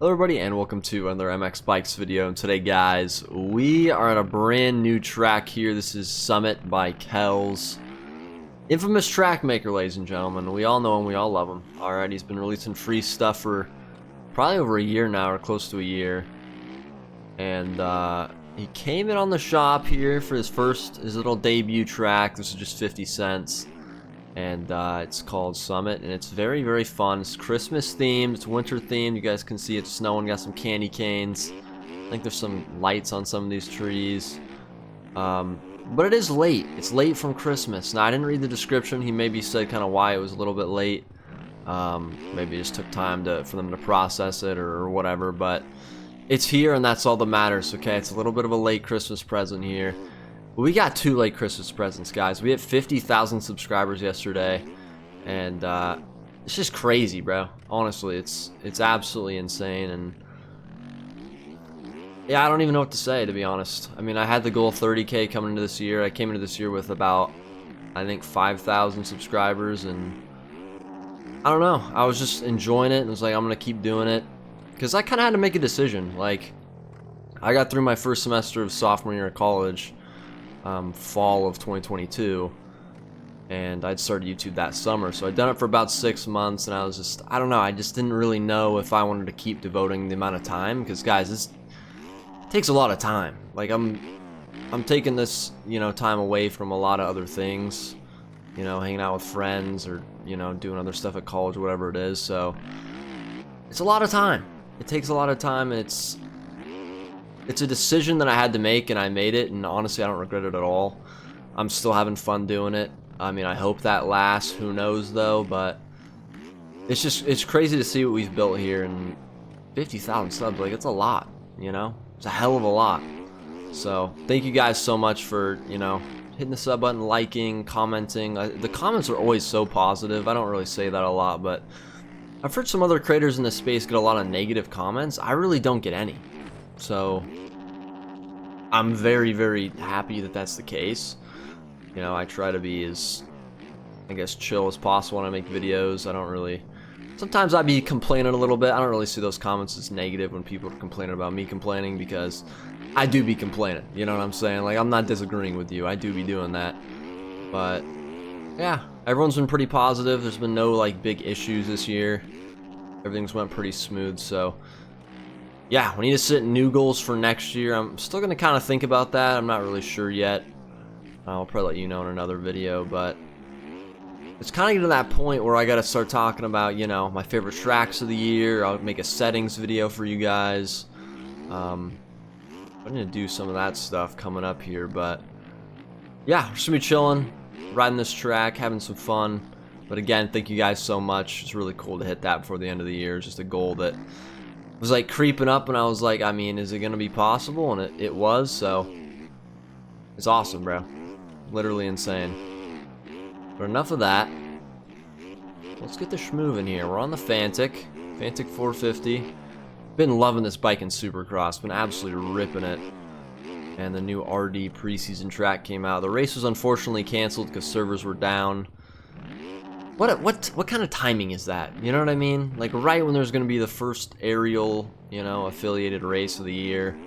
Hello everybody and welcome to another MX Bikes video, and today guys we are at a brand new track here. This is Summit by Kells. Infamous track maker, ladies and gentlemen. We all know him, we all love him. Alright, he's been releasing free stuff for probably over a year now, or close to a year. And he came in on the shop here for his little debut track. This is just 50 cents. And it's called Summit, and it's very, very fun. It's Christmas themed, it's winter themed. You guys can see it's snowing, got some candy canes. I think there's some lights on some of these trees. But it is late. It's late from Christmas. Now, I didn't read the description. He maybe said kind of why it was a little bit late. Maybe it just took time for them to process it or whatever. But it's here, and that's all that matters, okay? It's a little bit of a late Christmas present here. We got two late Christmas presents, guys. We hit 50,000 subscribers yesterday, and it's just crazy, bro. Honestly, it's absolutely insane, and yeah, I don't even know what to say, to be honest. I mean, I had the goal of 30K coming into this year. I came into this year with about, I think, 5,000 subscribers, and I don't know. I was just enjoying it, and was like, I'm gonna keep doing it, because I kind of had to make a decision. Like, I got through my first semester of sophomore year of college. Fall of 2022, and I'd started YouTube that summer, so I'd done it for about 6 months, and I was just, I don't know, I just didn't really know if I wanted to keep devoting the amount of time, because guys, this takes a lot of time. Like, I'm taking this, you know, time away from a lot of other things, you know, hanging out with friends, or, you know, doing other stuff at college, whatever it is. So it's a lot of time. It takes a lot of time, and it's a decision that I had to make, and I made it, and honestly, I don't regret it at all. I'm still having fun doing it. I mean, I hope that lasts. Who knows, though, but it's crazy to see what we've built here, and 50,000 subs, like, it's a lot, you know? It's a hell of a lot. So, thank you guys so much for, you know, hitting the sub button, liking, commenting. The comments are always so positive. I don't really say that a lot, but I've heard some other creators in this space get a lot of negative comments. I really don't get any. So I'm very, very happy that that's the case. You know, I try to be as, I guess, chill as possible when I make videos. I don't really, sometimes I be complaining a little bit. I don't really see those comments as negative when people are complaining about me complaining, because I do be complaining, you know what I'm saying? Like, I'm not disagreeing with you, I do be doing that. But yeah, everyone's been pretty positive. There's been no like big issues this year. Everything's went pretty smooth. So yeah, we need to set new goals for next year. I'm still going to kind of think about that. I'm not really sure yet. I'll probably let you know in another video, but it's kind of getting to that point where I got to start talking about, you know, my favorite tracks of the year. I'll make a settings video for you guys. I'm going to do some of that stuff coming up here, but yeah, we're just going to be chilling, riding this track, having some fun. But again, thank you guys so much. It's really cool to hit that before the end of the year. It's just a goal that was like creeping up, and I was like, I mean, is it gonna be possible? And it was. So it's awesome, bro. Literally insane. But enough of that. Let's get the schmoove in here. We're on the Fantic 450. Been loving this bike in Supercross. Been absolutely ripping it. And the new RD preseason track came out. The race was unfortunately canceled because servers were down. What kind of timing is that? You know what I mean? Like, right when there's going to be the first aerial, you know, affiliated race of the year.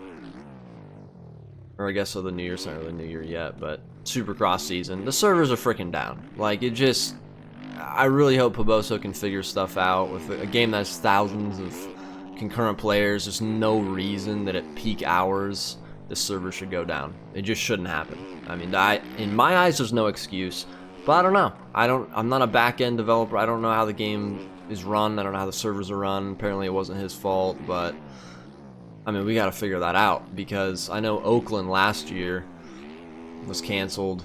Or I guess of the New Year. It's not really New Year yet, but Supercross season. The servers are freaking down. Like, it just, I really hope Poboso can figure stuff out. With a game that has thousands of concurrent players, there's no reason that at peak hours the server should go down. It just shouldn't happen. I mean, in my eyes, there's no excuse. But I don't know. I'm not a back-end developer. I don't know how the game is run. I don't know how the servers are run. Apparently it wasn't his fault, but I mean, we got to figure that out, because I know Oakland last year was canceled.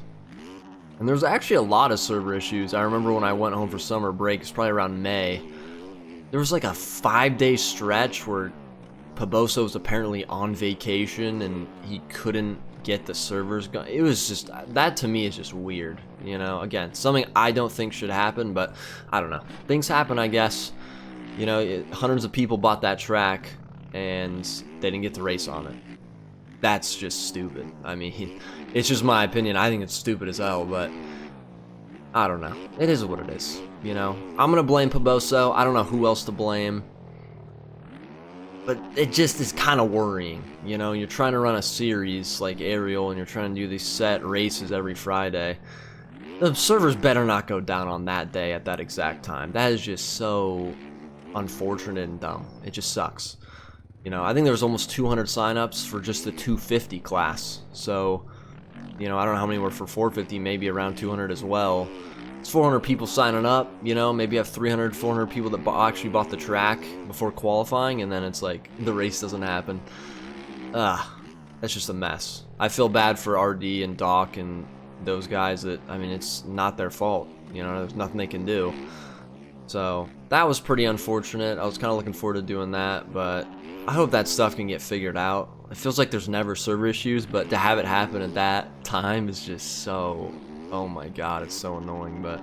And there's actually a lot of server issues. I remember when I went home for summer break, it's probably around May. There was like a 5-day stretch where Poboso was apparently on vacation and he couldn't get the servers going. It was just, that to me is just weird, you know? Again, something I don't think should happen, but I don't know. Things happen, I guess. You know, hundreds of people bought that track and they didn't get to race on it. That's just stupid. I mean, it's just my opinion. I think it's stupid as hell, but I don't know. It is what it is, you know? I'm gonna blame Poboso. I don't know who else to blame. But it just is kind of worrying, you know. You're trying to run a series like Ariel, and you're trying to do these set races every Friday. The servers better not go down on that day at that exact time. That is just so unfortunate and dumb. It just sucks. You know, I think there was almost 200 signups for just the 250 class. So, you know, I don't know how many were for 450, maybe around 200 as well. It's 400 people signing up, you know, maybe you have 300, 400 people that actually bought the track before qualifying, and then it's like the race doesn't happen. That's just a mess. I feel bad for RD and Doc and those guys that, I mean, it's not their fault, you know, there's nothing they can do. So that was pretty unfortunate. I was kind of looking forward to doing that, but I hope that stuff can get figured out. It feels like there's never server issues, but to have it happen at that time is just so, oh my god, it's so annoying. But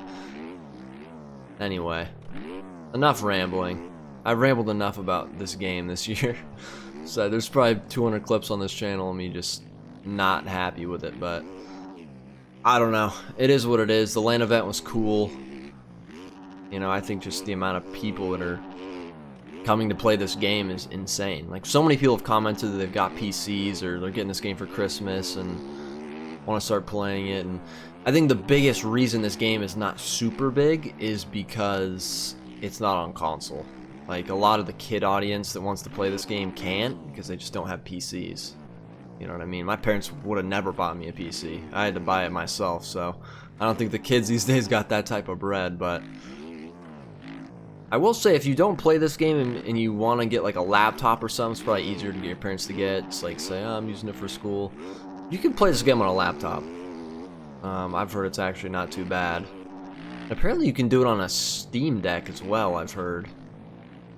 anyway, enough rambling. I've rambled enough about this game this year. So there's probably 200 clips on this channel of me just not happy with it, but I don't know. It is what it is. The LAN event was cool. You know, I think just the amount of people that are coming to play this game is insane. Like, so many people have commented that they've got PCs or they're getting this game for Christmas and want to start playing it. And I think the biggest reason this game is not super big is because it's not on console. Like, a lot of the kid audience that wants to play this game can't because they just don't have PCs. You know what I mean? My parents would have never bought me a PC. I had to buy it myself, so I don't think the kids these days got that type of bread, but I will say, if you don't play this game and you want to get like a laptop or something, it's probably easier to get your parents to get. It's like, say, oh, I'm using it for school. You can play this game on a laptop. I've heard it's actually not too bad. Apparently you can do it on a Steam Deck as well, I've heard.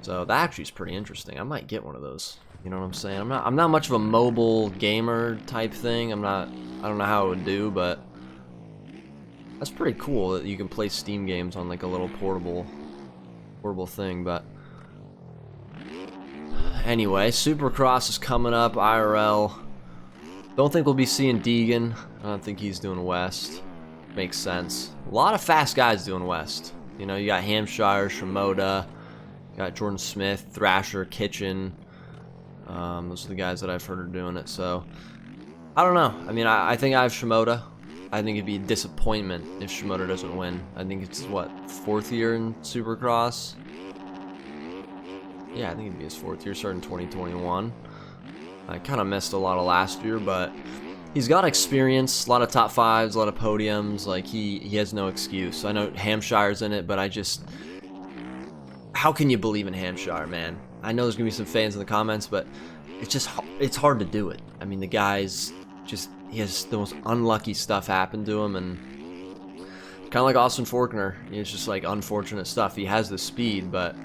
So that actually is pretty interesting. I might get one of those. You know what I'm saying? I'm not much of a mobile gamer type thing. I don't know how it would do, but that's pretty cool that you can play Steam games on like a little portable thing. But anyway, Supercross is coming up, IRL. Don't think we'll be seeing Deegan. I don't think he's doing West. Makes sense. A lot of fast guys doing West. You know, you got Hampshire, Shimoda, you got Jordan Smith, Thrasher, Kitchen. Those are the guys that I've heard are doing it. So I don't know. I mean, I think I have Shimoda. I think it'd be a disappointment if Shimoda doesn't win. I think it's, what, 4th year in Supercross? Yeah, I think it'd be his 4th year, starting 2021. I kind of missed a lot of last year, but he's got experience, a lot of top 5s, a lot of podiums. Like, he has no excuse. I know Hampshire's in it, but I just... How can you believe in Hampshire, man? I know there's going to be some fans in the comments, but it's hard to do it. I mean, the guy's just... He has the most unlucky stuff happen to him, and kind of like Austin Faulkner, it's just like unfortunate stuff. He has the speed, but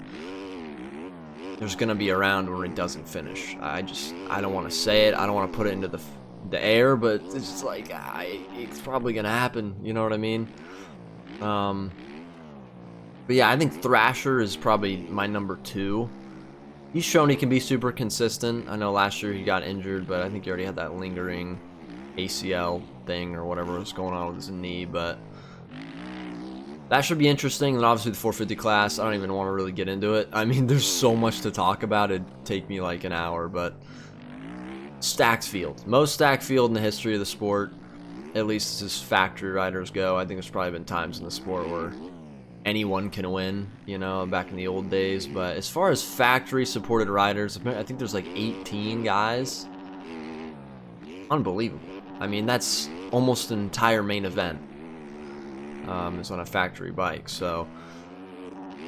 there's gonna be a round where he doesn't finish. I don't want to say it. I don't want to put it into the air, but it's just like it's probably gonna happen. You know what I mean? But yeah, I think Thrasher is probably my number 2. He's shown he can be super consistent. I know last year he got injured, but I think he already had that lingering ACL thing or whatever was going on with his knee, but that should be interesting. And obviously the 450 class, I don't even want to really get into it. I mean, there's so much to talk about, it'd take me like an hour. But stacked field, most stacked field in the history of the sport, at least as factory riders go. I think there's probably been times in the sport where anyone can win, you know, back in the old days. But as far as factory supported riders, I think there's like 18 guys. Unbelievable. I mean, that's almost an entire main event is on a factory bike. So,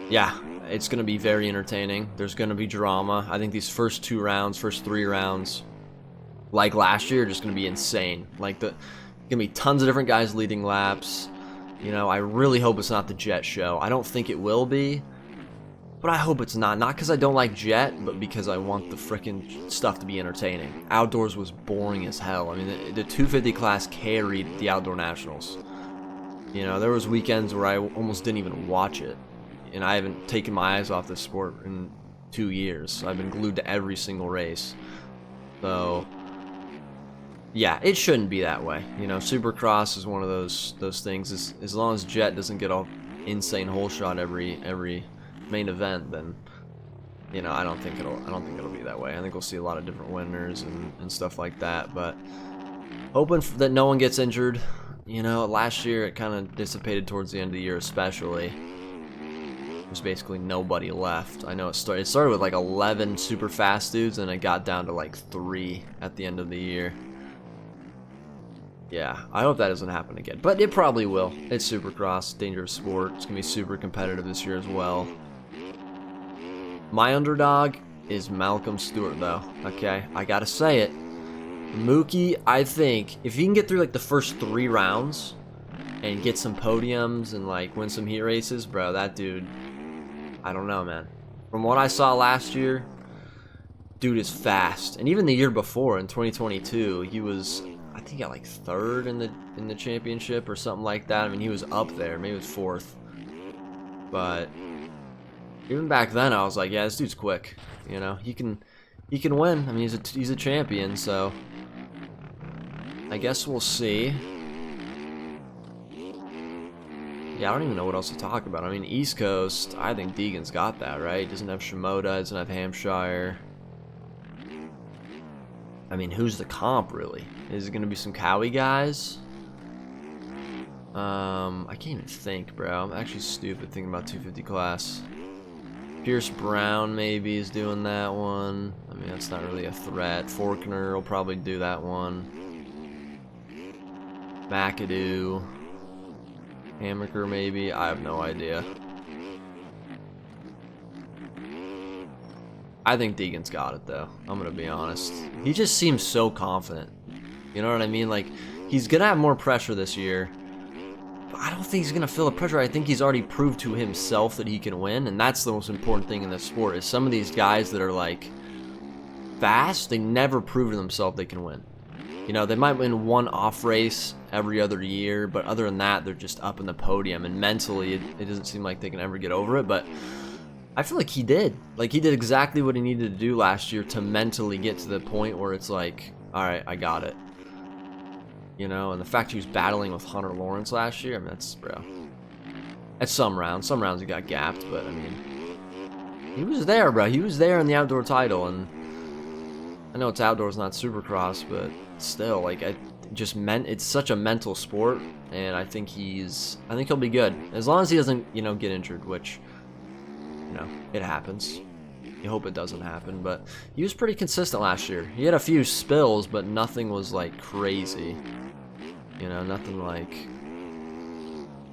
yeah, it's going to be very entertaining. There's going to be drama. I think these first 3 rounds, like last year, are just going to be insane. Like, going to be tons of different guys leading laps. You know, I really hope it's not the Jet show. I don't think it will be, but I hope it's not. Not because I don't like Jet, but because I want the frickin' stuff to be entertaining. Outdoors was boring as hell. I mean, the 250 class carried the Outdoor Nationals. You know, there was weekends where I almost didn't even watch it. And I haven't taken my eyes off this sport in 2 years. I've been glued to every single race. So, yeah, it shouldn't be that way. You know, Supercross is one of those things. As long as Jet doesn't get an insane hole shot every main event, then you know, I don't think it'll be that way. I think we'll see a lot of different winners and stuff like that. But hoping that no one gets injured. You know, last year it kind of dissipated towards the end of the year, especially. There's basically nobody left. I know it started with like 11 super fast dudes, and it got down to like 3 at the end of the year. Yeah, I hope that doesn't happen again, but it probably will. It's Supercross, dangerous sport. It's gonna be super competitive this year as well. My underdog is Malcolm Stewart, though. Okay, I gotta say it. Mookie, I think if he can get through like the first 3 rounds and get some podiums and like win some heat races, bro, that dude, I don't know, man. From what I saw last year, dude is fast. And even the year before, in 2022, he was, I think, he got like 3rd in the championship or something like that. I mean, he was up there. Maybe it was 4th. But even back then, I was like, yeah, this dude's quick. You know, he can win. I mean, he's a champion, so I guess we'll see. Yeah, I don't even know what else to talk about. I mean, East Coast, I think Deegan's got that, right? He doesn't have Shimoda, doesn't have Hampshire. I mean, who's the comp, really? Is it going to be some Cowie guys? I can't even think, bro. I'm actually stupid thinking about 250 class. Pierce Brown maybe is doing that one. I mean, that's not really a threat. Forkner will probably do that one. McAdoo. Hammaker maybe. I have no idea. I think Deegan's got it, though. I'm going to be honest. He just seems so confident. You know what I mean? Like, he's going to have more pressure this year. But I don't think he's going to feel the pressure. I think he's already proved to himself that he can win. And that's the most important thing in this sport, is some of these guys that are, like, fast, they never prove to themselves they can win. You know, they might win one off race every other year, but other than that, they're just up in the podium. And mentally, it doesn't seem like they can ever get over it. But I feel like he did. Like, he did exactly what he needed to do last year to mentally get to the point where it's like, all right, I got it. You know, and the fact he was battling with Hunter Lawrence last year, I mean, that's, bro. At some rounds he got gapped, but, I mean, he was there, bro. He was there in the outdoor title, and I know it's outdoors, not Supercross, but still, like, it's such a mental sport, and I think he'll be good. As long as he doesn't, you know, get injured, which, you know, it happens. You hope it doesn't happen, but he was pretty consistent last year. He had a few spills, but nothing was, like, crazy. You know, nothing, like,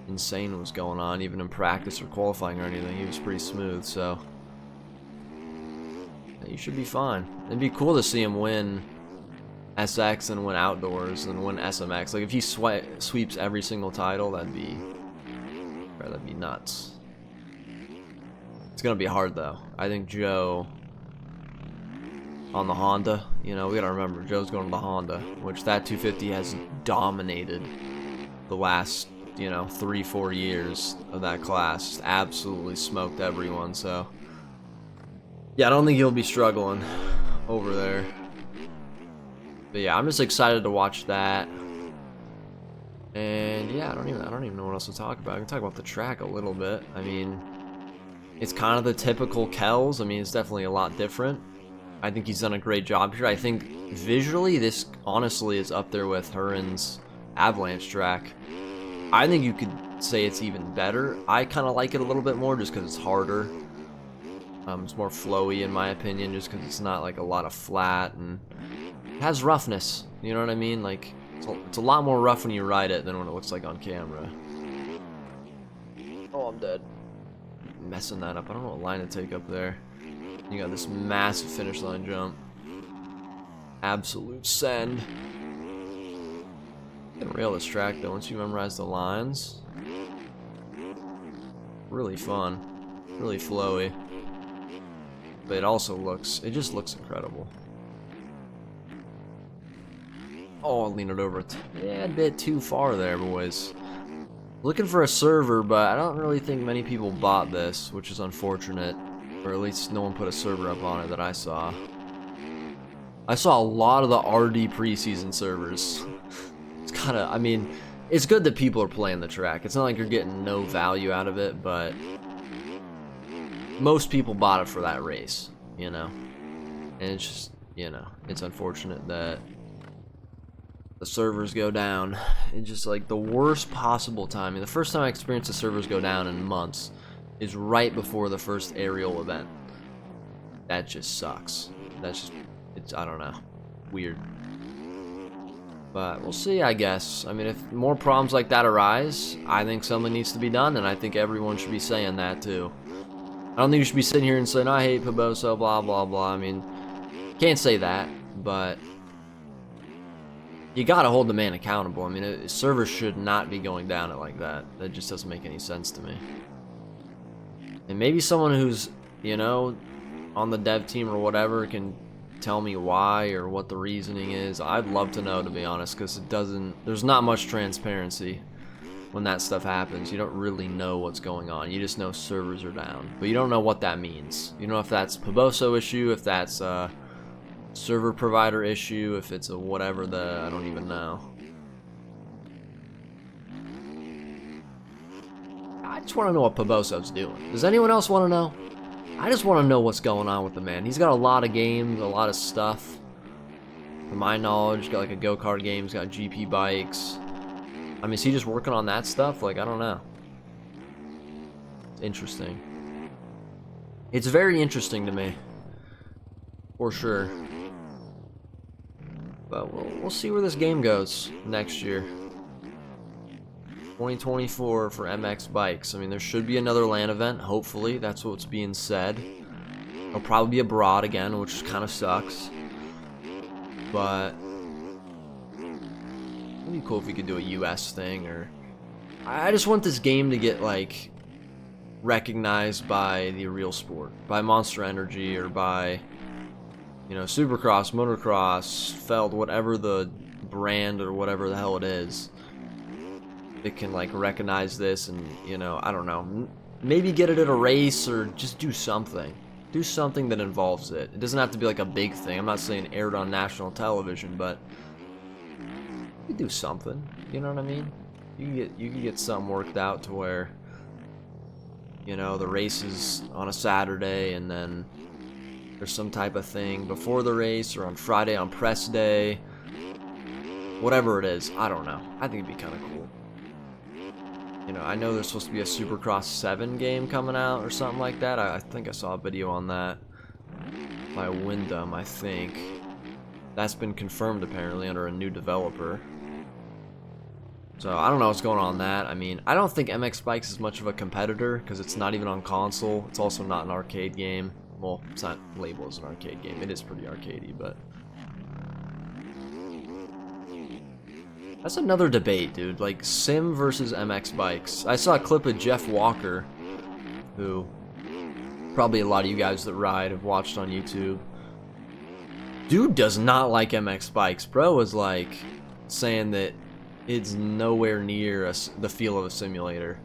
insane was going on, even in practice or qualifying or anything. He was pretty smooth, so he should be fine. It'd be cool to see him win SX and win outdoors and win SMX. Like, if he sweeps every single title, that'd be nuts. It's gonna be hard, though. I think Joe on the Honda, you know, we gotta remember, Joe's going to the Honda, which that 250 has dominated the last, you know, 3-4 years of that class. Just absolutely smoked everyone, so yeah, I don't think he'll be struggling over there. But yeah, I'm just excited to watch that. And yeah, I don't even know what else to talk about. I can talk about the track a little bit. I mean, it's kind of the typical Kells. I mean, it's definitely a lot different. I think he's done a great job here. I think visually, this honestly is up there with Hurin's Avalanche track. I think you could say it's even better. I kind of like it a little bit more just because it's harder. It's more flowy in my opinion, just because it's not like a lot of flat, and it has roughness. You know what I mean? Like, it's a lot more rough when you ride it than when it looks like on camera. Oh, I'm dead. Messing that up. I don't know what line to take up there. You got this massive finish line jump. Absolute send. You can rail this track though once you memorize the lines. Really fun. Really flowy. But it just looks incredible. Oh, I'll lean it over a bit too far there, boys. Looking for a server, but I don't really think many people bought this, which is unfortunate. Or at least no one put a server up on it that I saw. I saw a lot of the RD preseason servers. It's kind of, I mean, it's good that people are playing the track. It's not like you're getting no value out of it, but most people bought it for that race, you know? And it's just, you know, it's unfortunate that the servers go down. It's just like the worst possible timing. The first time I experienced the servers go down in months is right before the first aerial event. That just sucks. That's just, it's, I don't know, weird. But we'll see, I guess. I mean, if more problems like that arise, I think something needs to be done, and I think everyone should be saying that too. I don't think you should be sitting here and saying, I hate Paboso, blah, blah, blah. I mean, can't say that, but you gotta hold the man accountable. I mean, servers should not be going down it like that. That just doesn't make any sense to me. And maybe someone who's, you know, on the dev team or whatever can tell me why or what the reasoning is. I'd love to know, to be honest, because it doesn't, there's not much transparency when that stuff happens. You don't really know what's going on. You just know servers are down, but you don't know what that means. You don't know if that's a Paboso issue, if that's a server provider issue, if it's a whatever, I don't even know. I just want to know what Paboso's doing. Does anyone else want to know? I just want to know what's going on with the man. He's got a lot of games, a lot of stuff. From my knowledge, he's got like a go-kart game, he's got GP bikes. I mean, is he just working on that stuff? Like, I don't know. It's interesting. It's very interesting to me. For sure. But we'll see where this game goes next year. 2024 for MX Bikes. I mean, there should be another LAN event, hopefully. That's what's being said. It'll probably be abroad again, which kind of sucks. But it'd be cool if we could do a US thing, or I just want this game to get like recognized by the real sport, by Monster Energy, or by, you know, Supercross, Motocross, Feld, whatever the brand or whatever the hell it is. It can like recognize this and, you know, I don't know, maybe get it at a race, or just do something. Do something that involves it. It doesn't have to be like a big thing. I'm not saying aired on national television, but you do something. You know what I mean? You can get something worked out to where, you know, the race is on a Saturday, and then there's some type of thing before the race, or on Friday on press day. Whatever it is, I don't know. I think it'd be kind of cool. You know, I know there's supposed to be a Supercross 7 game coming out or something like that. I think I saw a video on that by Wyndham, I think. That's been confirmed apparently under a new developer. So I don't know what's going on with that. I mean, I don't think MX Bikes is much of a competitor because it's not even on console. It's also not an arcade game. Well, it's not labeled as an arcade game. It is pretty arcadey, but that's another debate, dude. Like, Sim versus MX Bikes. I saw a clip of Jeff Walker, who probably a lot of you guys that ride have watched on YouTube. Dude does not like MX Bikes. Bro was like saying that it's nowhere near the feel of a simulator,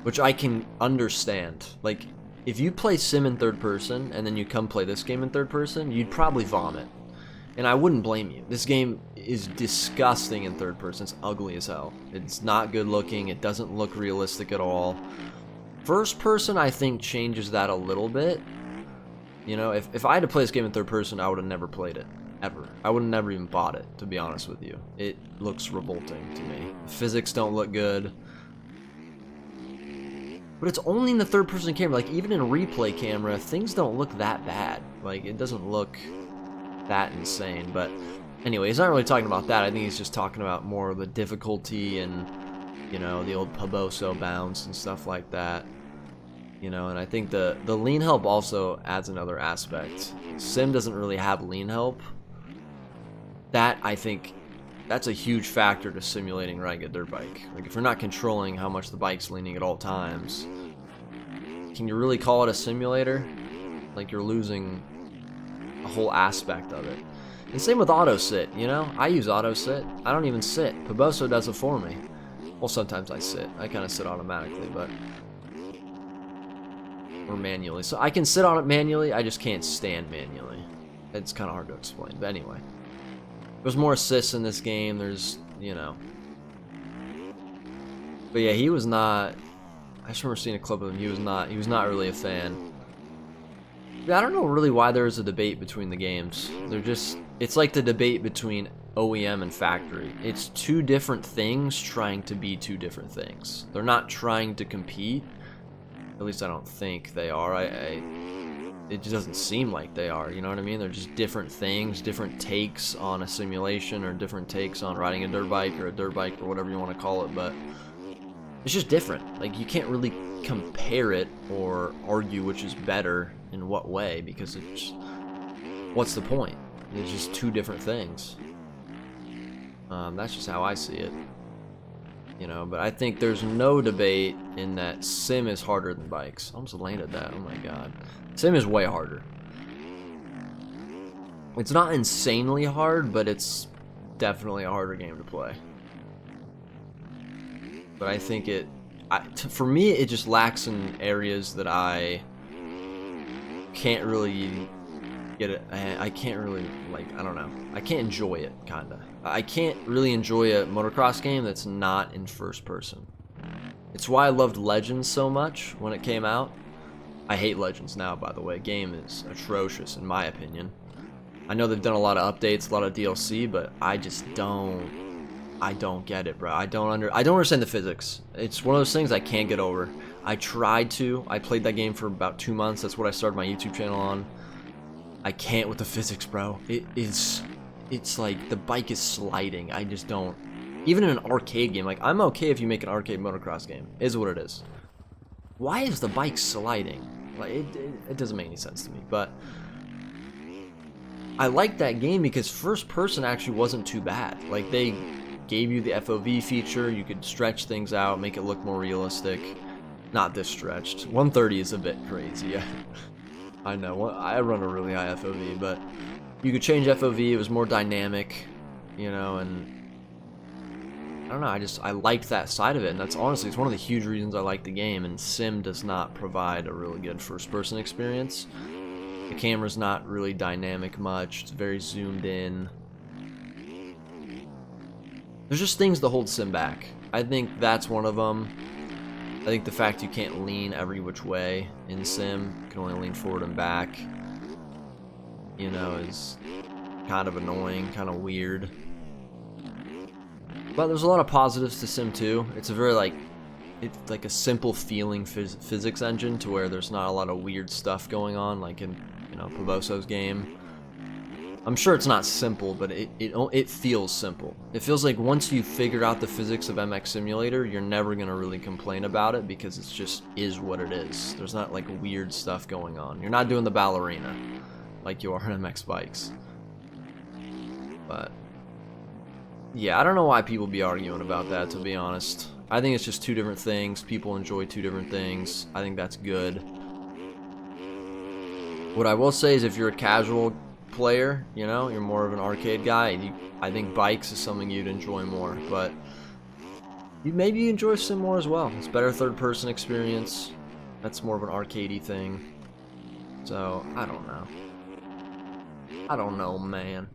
which I can understand. Like, if you play Sim in third person and then you come play this game in third person, you'd probably vomit. And I wouldn't blame you. This game is disgusting in third person. It's ugly as hell. It's not good looking. It doesn't look realistic at all. First person, I think, changes that a little bit. You know, if I had to play this game in third person, I would have never played it. Ever. I would have never even bought it, to be honest with you. It looks revolting to me. The physics don't look good. But it's only in the third person camera. Like, even in replay camera, things don't look that bad. Like, it doesn't look that insane. But anyway, he's not really talking about that. I think he's just talking about more of the difficulty and, you know, the old Paboso bounce and stuff like that. You know, and I think the lean help also adds another aspect. Sim doesn't really have lean help. That, I think, that's a huge factor to simulating riding a dirt bike. Like, if you're not controlling how much the bike's leaning at all times, can you really call it a simulator? Like, you're losing a whole aspect of it. And same with auto sit, you know? I use auto sit. I don't even sit. Paboso does it for me. Well, sometimes I sit. I kind of sit automatically, but or manually. So I can sit on it manually, I just can't stand manually. It's kind of hard to explain, but anyway. There's more assists in this game, there's, you know. But yeah, he was not, I just remember seeing a clip of him, he was not really a fan. I don't know really why there is a debate between the games. It's like the debate between OEM and factory. It's two different things trying to be two different things. They're not trying to compete. At least I don't think they are. It just doesn't seem like they are, you know what I mean? They're just different things, different takes on a simulation, or different takes on riding a dirt bike or whatever you want to call it, but it's just different. Like, you can't really compare it or argue which is better in what way, because it's, what's the point? It's just two different things. That's just how I see it. You know, but I think there's no debate in that sim is harder than bikes. I almost landed that, oh my god. Sim is way harder. It's not insanely hard, but it's definitely a harder game to play. But I think for me, it just lacks in areas that I can't really get it. I can't really, like, I don't know. I can't enjoy it, kinda. I can't really enjoy a motocross game that's not in first person. It's why I loved Legends so much when it came out. I hate Legends now, by the way. Game is atrocious, in my opinion. I know they've done a lot of updates, a lot of DLC, but I just don't get it, bro. I don't understand the physics. It's one of those things I can't get over. I tried to. I played that game for about 2 months. That's what I started my YouTube channel on. I can't with the physics, bro. It's like the bike is sliding. I just don't. Even in an arcade game, like, I'm okay if you make an arcade motocross game. Is what it is. Why is the bike sliding? Like, it doesn't make any sense to me, but I liked that game because first person actually wasn't too bad. Like, they gave you the FOV feature, you could stretch things out, make it look more realistic. Not this stretched. 130 is a bit crazy. I know, I run a really high FOV, but you could change FOV, it was more dynamic, you know, and I don't know, I liked that side of it, and that's honestly, it's one of the huge reasons I like the game, and Sim does not provide a really good first-person experience. The camera's not really dynamic much, it's very zoomed in. There's just things that hold Sim back. I think that's one of them. I think the fact you can't lean every which way in Sim, you can only lean forward and back, you know, is kind of annoying, kind of weird. But there's a lot of positives to Sim 2. It's a very, it's like a simple feeling physics engine to where there's not a lot of weird stuff going on, like in, you know, Pavoso's game. I'm sure it's not simple, but it feels simple. It feels like once you figure out the physics of MX Simulator, you're never gonna really complain about it because it's just is what it is. There's not like weird stuff going on. You're not doing the ballerina like you are in MX bikes. But yeah, I don't know why people be arguing about that, to be honest. I think it's just two different things. People enjoy two different things. I think that's good. What I will say is if you're a casual player, you know, you're more of an arcade guy, and I think bikes is something you'd enjoy more, but maybe you enjoy Sim more as well. It's better third-person experience. That's more of an arcadey thing. So, I don't know. I don't know, man.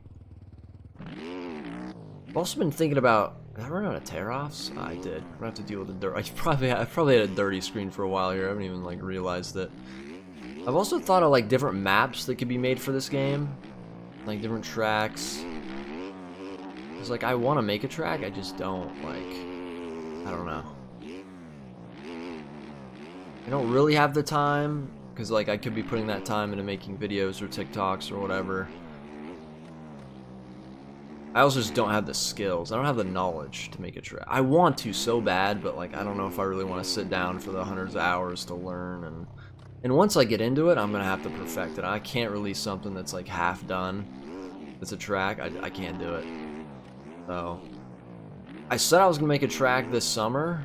I've also been thinking about, did I run out of tear-offs? I did. I'm gonna have to deal with the dirt. I probably had a dirty screen for a while here. I haven't even like realized it. I've also thought of like different maps that could be made for this game, like different tracks. It's like I want to make a track, I just don't, like, I don't know. I don't really have the time because like I could be putting that time into making videos or TikToks or whatever. I also just don't have the skills. I don't have the knowledge to make a track. I want to so bad, but like I don't know if I really want to sit down for the hundreds of hours to learn, and once I get into it, I'm gonna have to perfect it. I can't release something that's like half done. It's a track. I can't do it. So I said I was gonna make a track this summer.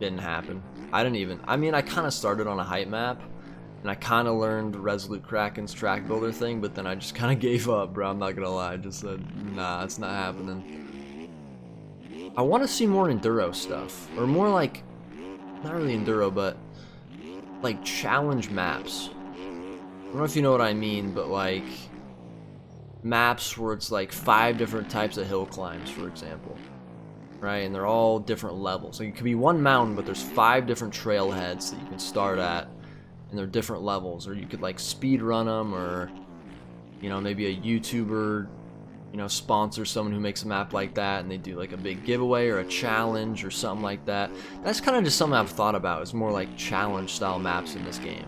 Didn't happen. I mean, I kind of started on a hype map, and I kind of learned Resolute Kraken's track builder thing, but then I just kind of gave up, bro. I'm not gonna lie. I just said, nah, it's not happening. I want to see more enduro stuff, or more like, not really enduro, but like challenge maps. I don't know if you know what I mean, but like maps where it's like 5 different types of hill climbs, for example, right? And they're all different levels. Like it could be one mountain, but there's 5 different trailheads that you can start at, and they're different levels, or you could like speed run them, or you know, maybe a YouTuber, you know, sponsor someone who makes a map like that, and they do like a big giveaway or a challenge or something like that. That's kind of just something I've thought about, is more like challenge style maps in this game.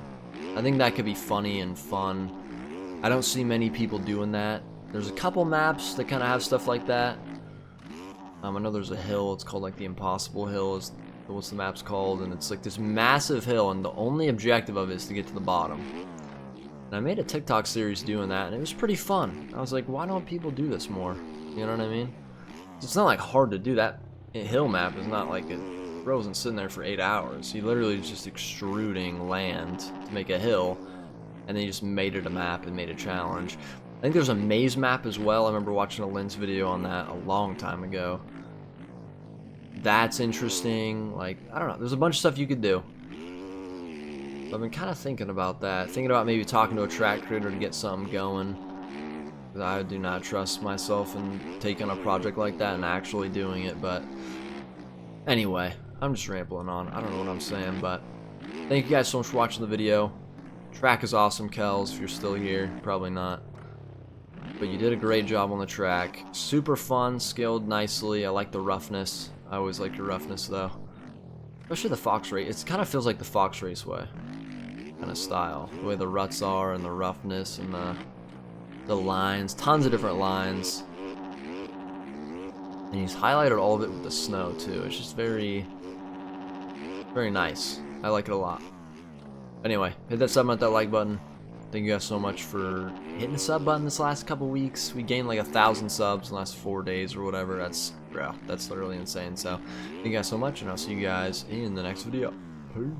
I think that could be funny and fun. I don't see many people doing that. There's a couple maps that kind of have stuff like that. I know there's a hill, it's called like the Impossible Hill is what's the map's called, and it's like this massive hill, and the only objective of it is to get to the bottom. And I made a TikTok series doing that, and it was pretty fun. I was like, why don't people do this more? You know what I mean? It's not like hard to do. That hill map is not like it wasn't sitting there for 8 hours. He literally was just extruding land to make a hill, and then he just made it a map and made a challenge. I think there's a maze map as well. I remember watching a Lens video on that a long time ago. That's interesting. Like, I don't know. There's a bunch of stuff you could do. So I've been kind of thinking about that. Thinking about maybe talking to a track creator to get something going. Because I do not trust myself in taking a project like that and actually doing it. But anyway, I'm just rambling on. I don't know what I'm saying, but thank you guys so much for watching the video. Track is awesome, Kels, if you're still here. Probably not. But you did a great job on the track. Super fun, scaled nicely. I like the roughness. I always like your roughness, though. Especially the Fox Race. It kind of feels like the Fox Raceway kind of style. The way the ruts are, and the roughness, and the lines. Tons of different lines. And he's highlighted all of it with the snow, too. It's just very, very nice. I like it a lot. Anyway, hit that sub button, hit that like button. Thank you guys so much for hitting the sub button this last couple weeks. We gained like 1,000 subs in the last 4 days or whatever. That's literally insane. So thank you guys so much, and I'll see you guys in the next video. Peace.